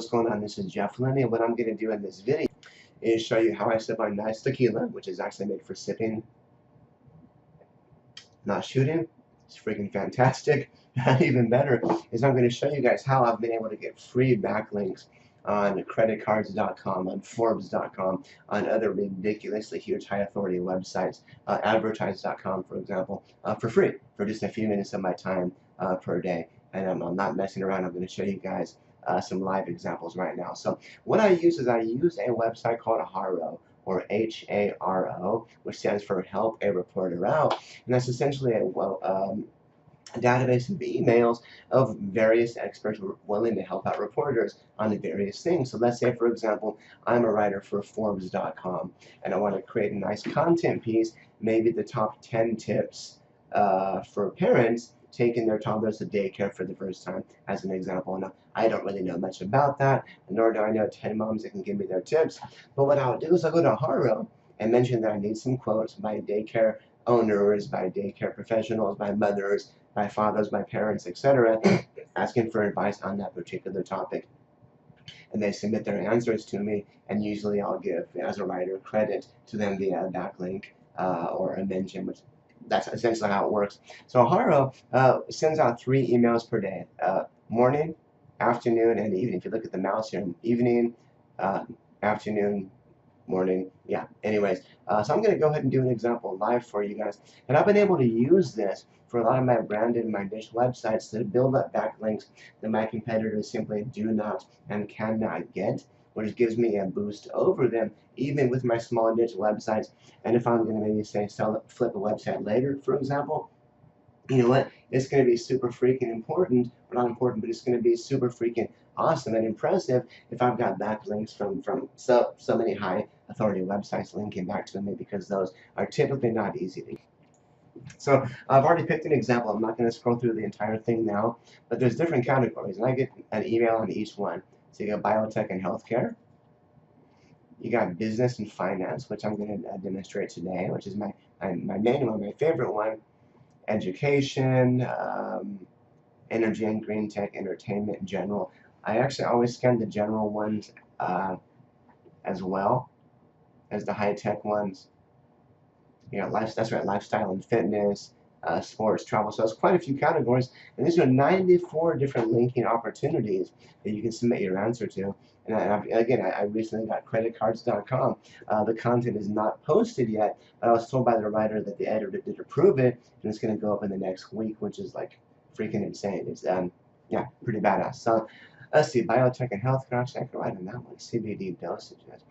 what's going on? This is Jeff Lenny, and what I'm going to do in this video is show you how I sip on nice tequila, which is actually made for sipping, not shooting. It's freaking fantastic. Even better is I'm going to show you guys how I've been able to get free backlinks on creditcards.com, on Forbes.com, on other ridiculously huge high authority websites, advertise.com, for example, for free, for just a few minutes of my time per day. And I'm not messing around. I'm going to show you guys some live examples right now. So what I use is I use a website called Haro, or H-A-R-O, which stands for Help a Reporter Out, and that's essentially a database of emails of various experts who are willing to help out reporters on the various things. So let's say, for example, I'm a writer for Forbes.com, and I want to create a nice content piece, maybe the top 10 tips for parents taking their toddlers to daycare for the first time, as an example. Now, I don't really know much about that, nor do I know 10 moms that can give me their tips. But what I'll do is I'll go to Haro and mention that I need some quotes by daycare owners, by daycare professionals, by mothers, by fathers, by parents, etc., asking for advice on that particular topic. And they submit their answers to me, and usually I'll give, as a writer, credit to them via a backlink or a mention, which that's essentially how it works. So Haro sends out 3 emails per day, morning, afternoon, and evening. If you look at the mouse here, evening, afternoon, morning, yeah, anyways. So I'm going to go ahead and do an example live for you guys. And I've been able to use this for a lot of my branded and my niche websites to build up backlinks that my competitors simply do not and cannot get, which gives me a boost over them, even with my small niche websites. And if I'm going to maybe say flip a website later, for example, you know what? It's going to be super freaking important, or not important, but it's going to be super freaking awesome and impressive if I've got backlinks from so many high authority websites linking back to me, because those are typically not easy to get. So I've already picked an example. I'm not going to scroll through the entire thing now, but there's different categories, and I get an email on each one. So you got biotech and healthcare. You got business and finance, which I'm going to demonstrate today, which is my main one, my favorite one. Education, energy and green tech, entertainment, general. I actually always scan the general ones as well as the high-tech ones. You know, that's right, lifestyle and fitness, sports, travel. So it's quite a few categories, and these are 94 different linking opportunities that you can submit your answer to. And I recently got creditcards.com. The content is not posted yet, but I was told by the writer that the editor did approve it, and it's going to go up in the next week, which is like freaking insane. It's yeah, pretty badass. So let's see, biotech and healthcare. Actually, I can write on that one. CBD dosages.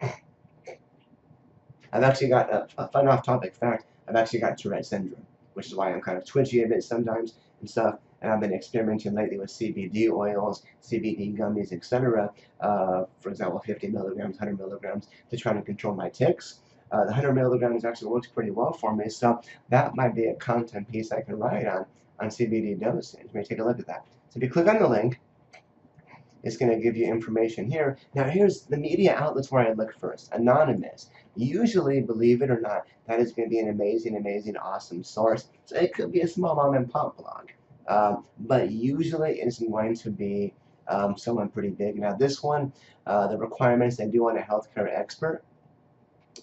I've actually got a fun off-topic fact. I've actually got Tourette's syndrome, which is why I'm kind of twitchy a bit sometimes and stuff. And I've been experimenting lately with CBD oils, CBD gummies, etc. For example, 50 milligrams, 100 milligrams to try to control my tics. The 100 milligrams actually works pretty well for me, so that might be a content piece I can write on CBD dosage. Let me take a look at that. So if you click on the link, it's going to give you information here. Now here's the media outlets where I look first. Anonymous. Usually, believe it or not, that is going to be an amazing, awesome source. So it could be a small mom and pop blog. But usually it's going to be someone pretty big. Now this one, the requirements, they do want a healthcare expert.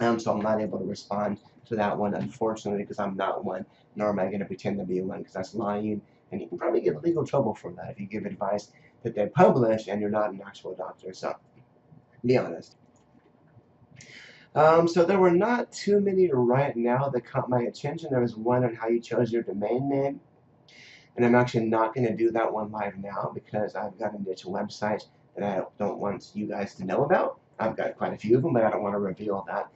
So I'm not able to respond to that one, unfortunately, because I'm not one, nor am I going to pretend to be one, because that's lying, and you can probably get legal trouble for that if you give advice that they publish and you're not an actual doctor. So be honest. So there were not too many right now that caught my attention. There was one on how you chose your domain name, and I'm actually not going to do that one live now because I've got a niche website that I don't want you guys to know about. I've got quite a few of them, but I don't want to reveal that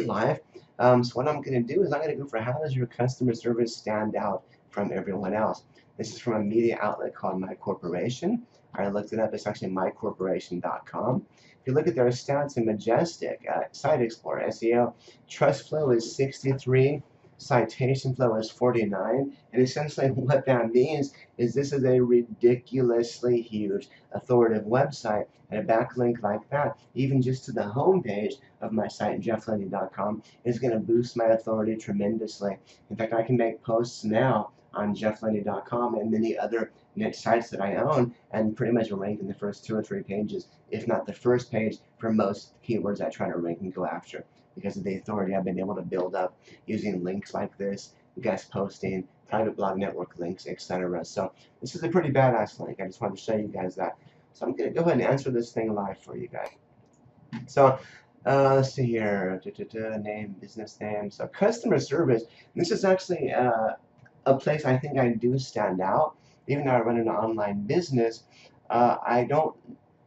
live. So what I'm going to do is I'm going to go for how does your customer service stand out from everyone else. This is from a media outlet called My Corporation. I looked it up. It's actually mycorporation.com. If you look at their stats in Majestic, Site Explorer, SEO, trust flow is 63. Citation flow is 49, and essentially what that means is this is a ridiculously huge authoritative website, and a backlink like that, even just to the home page of my site, jefflenny.com, is going to boost my authority tremendously. In fact, I can make posts now on jefflenny.com and many other niche sites that I own, and pretty much rank in the first 2 or 3 pages, if not the first page, for most keywords I try to rank and go after, because of the authority I've been able to build up using links like this, guest posting, private blog network links, etc. So this is a pretty badass link. I just wanted to show you guys that. So I'm going to go ahead and answer this thing live for you guys. So let's see here. Name, business name. So customer service. This is actually a place I think I do stand out. Even though I run an online business, I don't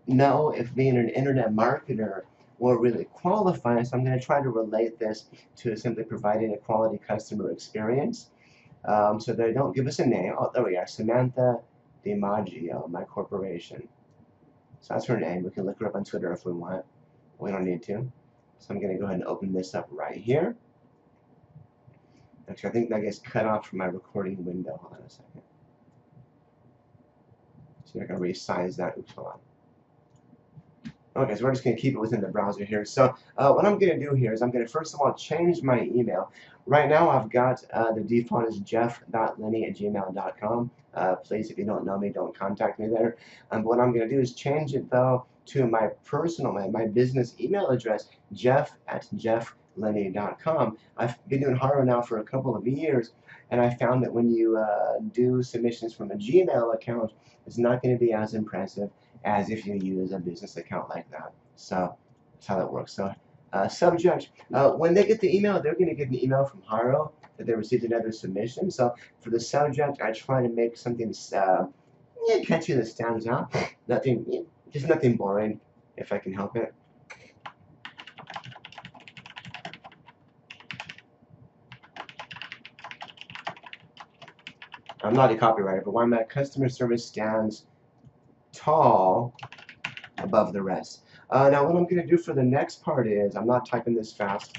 know if being an internet marketer will really qualify. So I'm going to try to relate this to simply providing a quality customer experience. So they don't give us a name. Oh, there we are. Samantha DiMaggio, my corporation. So that's her name. We can look her up on Twitter if we want. We don't need to. So I'm going to go ahead and open this up right here. Actually, I think that gets cut off from my recording window. Hold on a second. So I'm going to resize that. Oops, hold on. Okay, so we're just going to keep it within the browser here. So what I'm going to do here is I'm going to first of all change my email. Right now I've got the default is jeff.lenny@gmail.com. Please, if you don't know me, don't contact me there. But what I'm going to do is change it though to my personal, my business email address, jeff@jefflenny.com. I've been doing Haro now for a couple of years, and I found that when you do submissions from a Gmail account, it's not going to be as impressive as if you use a business account like that. So that's how that works. So subject, when they get the email, they're going to get an email from Haro that they received another submission. So for the subject, I try to make something catchy that stands out. Nothing, just nothing boring, if I can help it. I'm not a copywriter, but why my customer service stands tall above the rest. Now what I'm going to do for the next part is, I'm not typing this fast,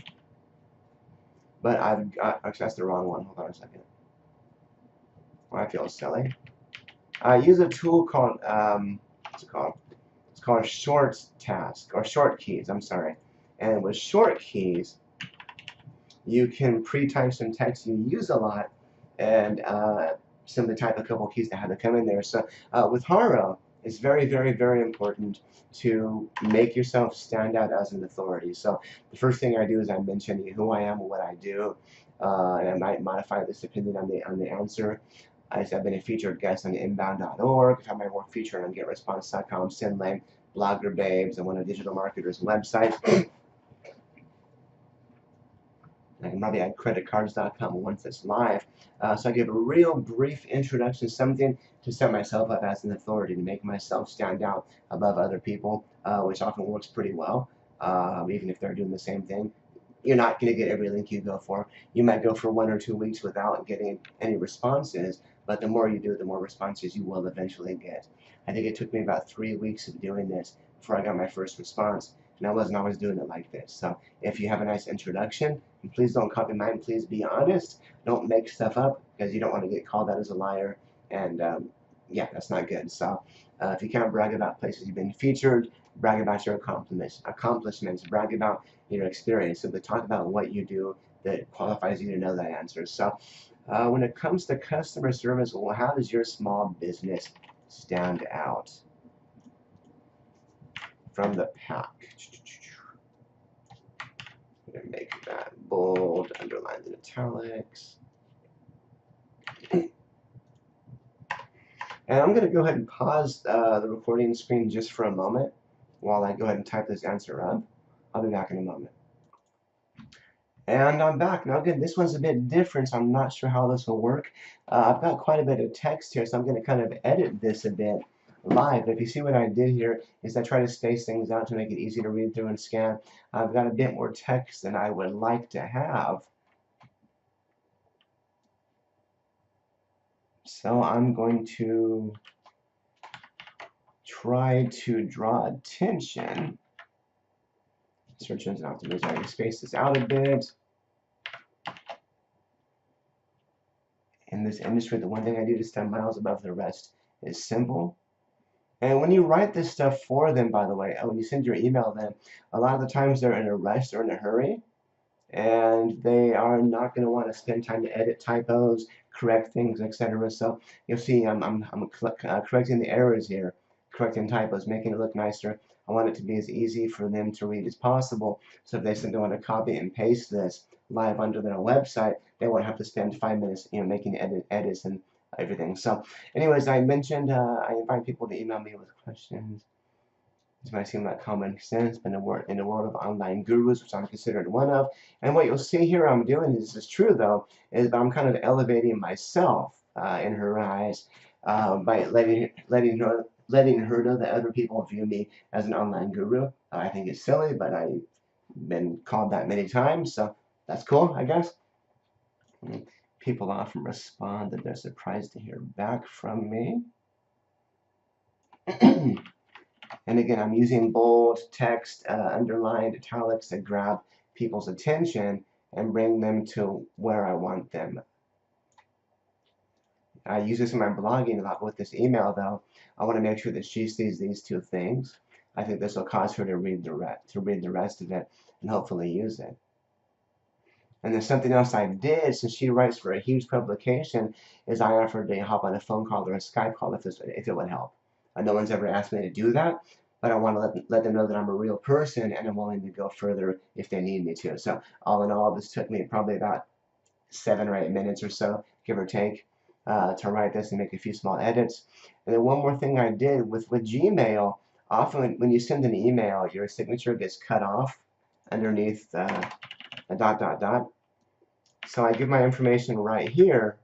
but I've got, actually that's the wrong one, hold on a second. Oh, I feel silly. I use a tool called, what's it called? It's called Short Task, or Short Keys, I'm sorry. And with Short Keys, you can pre-type some text you use a lot, and simply type a couple keys to have it come in there. So with Haro, it's very, very, very important to make yourself stand out as an authority. So the first thing I do is I mention who I am and what I do, and I might modify this depending on the answer. I've been a featured guest on inbound.org. I've had my work featured on getresponse.com, SendLane, Blogger Babes, and one of Digital Marketer's websites. I can probably add creditcards.com once it's live. So I give a real brief introduction, something to set myself up as an authority, to make myself stand out above other people, which often works pretty well, even if they're doing the same thing. You're not going to get every link you go for. You might go for 1 or 2 weeks without getting any responses, but the more you do, the more responses you will eventually get. I think it took me about 3 weeks of doing this before I got my first response, and I wasn't always doing it like this. So if you have a nice introduction, and please don't copy mine, please be honest. Don't make stuff up, because you don't want to get called out as a liar, and yeah, that's not good. So if you can't brag about places you've been featured, brag about your accomplishments, brag about your experience. Simply talk about what you do that qualifies you to know that answer. So when it comes to customer service, well, how does your small business stand out from the pack? I'm going to make that bold, underlined, and italics. And I'm going to go ahead and pause the recording screen just for a moment while I go ahead and type this answer up. I'll be back in a moment. And I'm back. Now again, this one's a bit different, so I'm not sure how this will work. I've got quite a bit of text here, so I'm going to kind of edit this a bit live. But if you see what I did here is I try to space things out to make it easy to read through and scan. I've got a bit more text than I would like to have. So I'm going to try to draw attention. Search engine optimization. Space this out a bit. In this industry, the one thing I do to stand miles above the rest is simple. And when you write this stuff for them, by the way, when you send your email them, a lot of the times they're in a rush or in a hurry, and they are not going to want to spend time to edit typos, correct things, etc. So you'll see I'm correcting the errors here, correcting typos, making it look nicer. I want it to be as easy for them to read as possible. So if they simply want to copy and paste this live onto their website, they won't have to spend 5 minutes, making edits and everything. So, anyways, I mentioned I invite people to email me with questions. This might seem like common sense, but in the world of online gurus, which I'm considered one of, and what you'll see here I'm doing, this is true though, is I'm kind of elevating myself in her eyes by letting her know that other people view me as an online guru. I think it's silly, but I've been called that many times, so that's cool, I guess. People often respond that they're surprised to hear back from me. And again, I'm using bold text, underlined, italics to grab people's attention and bring them to where I want them. I use this in my blogging a lot with this email, though. I want to make sure that she sees these two things. I think this will cause her to read the rest of it and hopefully use it. And then something else I did, since she writes for a huge publication, is I offered to hop on a phone call or a Skype call if it would help. No one's ever asked me to do that, but I want to let them know that I'm a real person and I'm willing to go further if they need me to. So all in all, this took me probably about 7 or 8 minutes or so, give or take, to write this and make a few small edits. And then one more thing I did with Gmail, often when you send an email, your signature gets cut off underneath a ... So I give my information right here,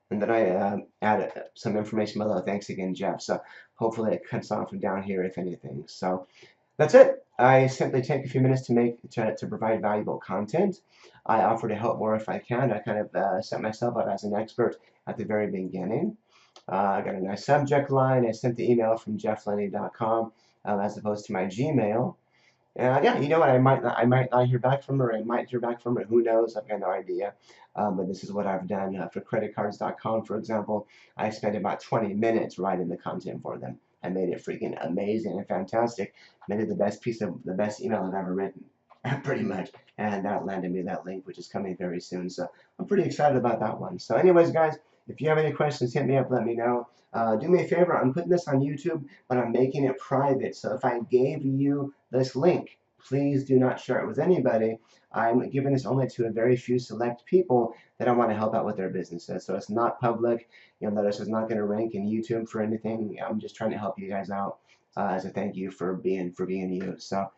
and then I add some information below. Thanks again, Jeff. So hopefully it cuts off down here, if anything. So that's it. I simply take a few minutes to provide valuable content. I offer to help more if I can. I kind of set myself up as an expert at the very beginning. I got a nice subject line. I sent the email from jefflenny.com as opposed to my Gmail. Yeah, you know what? I might not hear back from her. I might hear back from her. Who knows? I've got no idea. But this is what I've done for creditcards.com, for example. I spent about 20 minutes writing the content for them. I made it freaking amazing and fantastic. Made it the best email I've ever written, pretty much. And that landed me that link, which is coming very soon. So I'm pretty excited about that one. So, anyways, guys, if you have any questions, hit me up. Let me know. Do me a favor. I'm putting this on YouTube, but I'm making it private. So if I gave you this link, please do not share it with anybody. I'm giving this only to a very few select people that I want to help out with their businesses. So it's not public. This is not going to rank in YouTube for anything. I'm just trying to help you guys out as a thank you for being you. So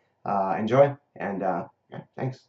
enjoy, and yeah, thanks.